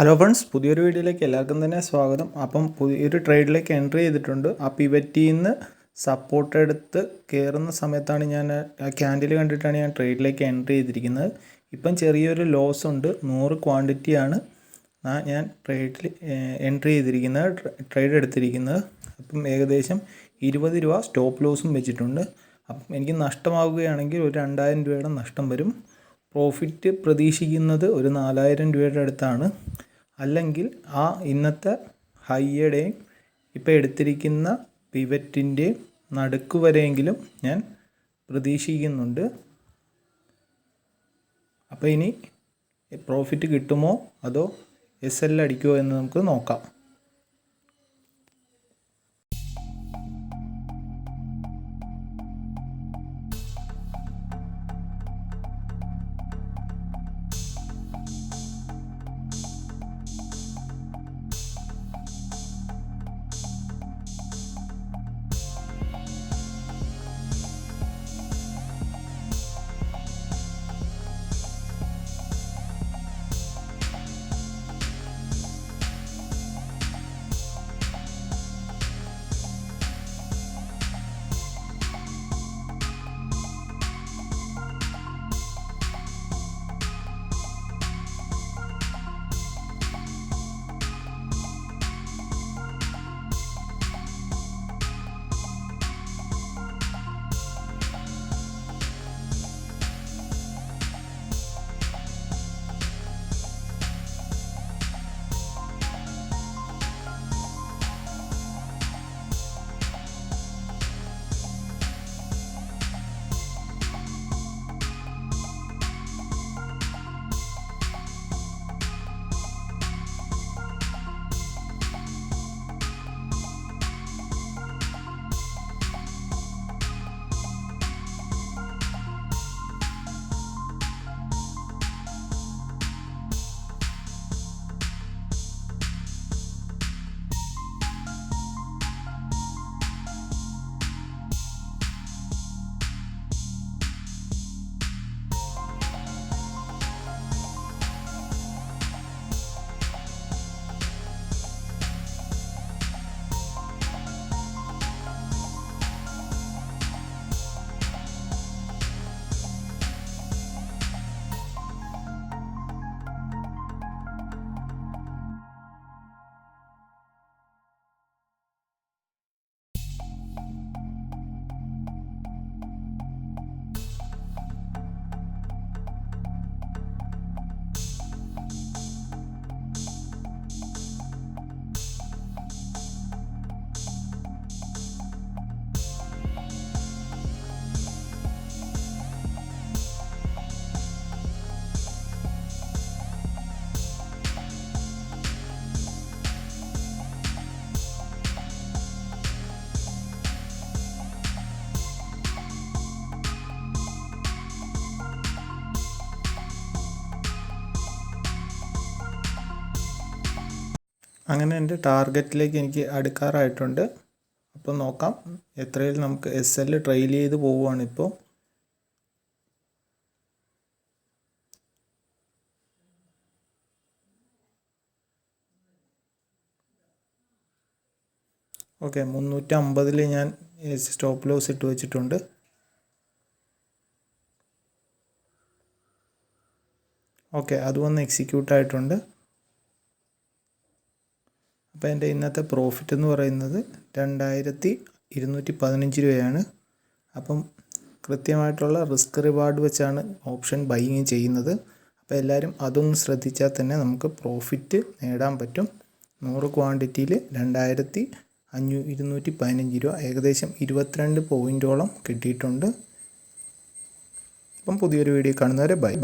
Hello friends, പുതിയൊരു വീഡിയോയിലേക്ക് എല്ലാവർക്കും തന്നെ സ്വാഗതം. അപ്പം പുതിയൊരു ട്രേഡിലേക്ക് എൻട്രി ചെയ്തിട്ടുണ്ട്. ആ പിവറ്റിൽ നിന്ന് സപ്പോർട്ട് എടുത്ത് കയറുന്ന സമയത്താണ് ഞാൻ ക്യാൻഡിൽ കണ്ടിട്ടാണ് ഞാൻ ട്രേഡിലേക്ക് എൻട്രി ചെയ്തിരിക്കുന്നത്. ഇപ്പം ചെറിയൊരു ലോസ് ഉണ്ട്. 100 ക്വാണ്ടിറ്റിയാണ് ഞാൻ ട്രേഡിൽ എൻട്രി ചെയ്തിരിക്കുന്നത്, ട്രേഡ് എടുത്തിരിക്കുന്നത്. അപ്പം ഏകദേശം 20 രൂപ സ്റ്റോപ്പ് ലോസും വെച്ചിട്ടുണ്ട്. അപ്പം എനിക്ക് നഷ്ടമാവുകയാണെങ്കിൽ ഒരു 2000 രൂപയുടെ നഷ്ടം വരും. പ്രോഫിറ്റ് പ്രതീക്ഷിക്കുന്നത് ഒരു 4000 രൂപയുടെ അടുത്താണ്. അല്ലെങ്കിൽ ആ ഇന്നത്തെ ഹൈയുടെയും ഇപ്പോൾ എടുത്തിരിക്കുന്ന പിവറ്റിൻ്റെ നടുക്ക് വരെയെങ്കിലും ഞാൻ പ്രതീക്ഷിക്കുന്നുണ്ട്. അപ്പോൾ ഇനി പ്രോഫിറ്റ് കിട്ടുമോ അതോ SL അടിക്കുമോ എന്ന് നമുക്ക് നോക്കാം. അങ്ങനെ എൻ്റെ ടാർഗറ്റിലേക്ക് എനിക്ക് അടുക്കാറായിട്ടുണ്ട്. അപ്പോൾ നോക്കാം എത്രയിൽ നമുക്ക് SL ട്രെയിൽ ചെയ്ത് പോവുകയാണ് ഇപ്പോൾ. ഓക്കെ, 350 ഞാൻ സ്റ്റോപ്പ് ലോസ് ഇട്ട് വെച്ചിട്ടുണ്ട്. ഓക്കെ, അത് വന്ന് എക്സിക്യൂട്ട് ആയിട്ടുണ്ട്. അപ്പോൾ എൻ്റെ ഇന്നത്തെ പ്രോഫിറ്റ് എന്ന് പറയുന്നത് 2215 രൂപയാണ്. അപ്പം കൃത്യമായിട്ടുള്ള റിസ്ക് റിവാർഡ് വെച്ചാണ് ഓപ്ഷൻ ബൈയിങ് ചെയ്യുന്നത്. അപ്പോൾ എല്ലാവരും അതൊന്ന് ശ്രദ്ധിച്ചാൽ തന്നെ നമുക്ക് പ്രോഫിറ്റ് നേടാൻ പറ്റും. 100 ക്വാണ്ടിറ്റിയിൽ 2215 രൂപ, ഏകദേശം 22 പോയിൻറ്റോളം കിട്ടിയിട്ടുണ്ട്. അപ്പം പുതിയൊരു വീഡിയോ കാണുന്നവരെ ബൈ.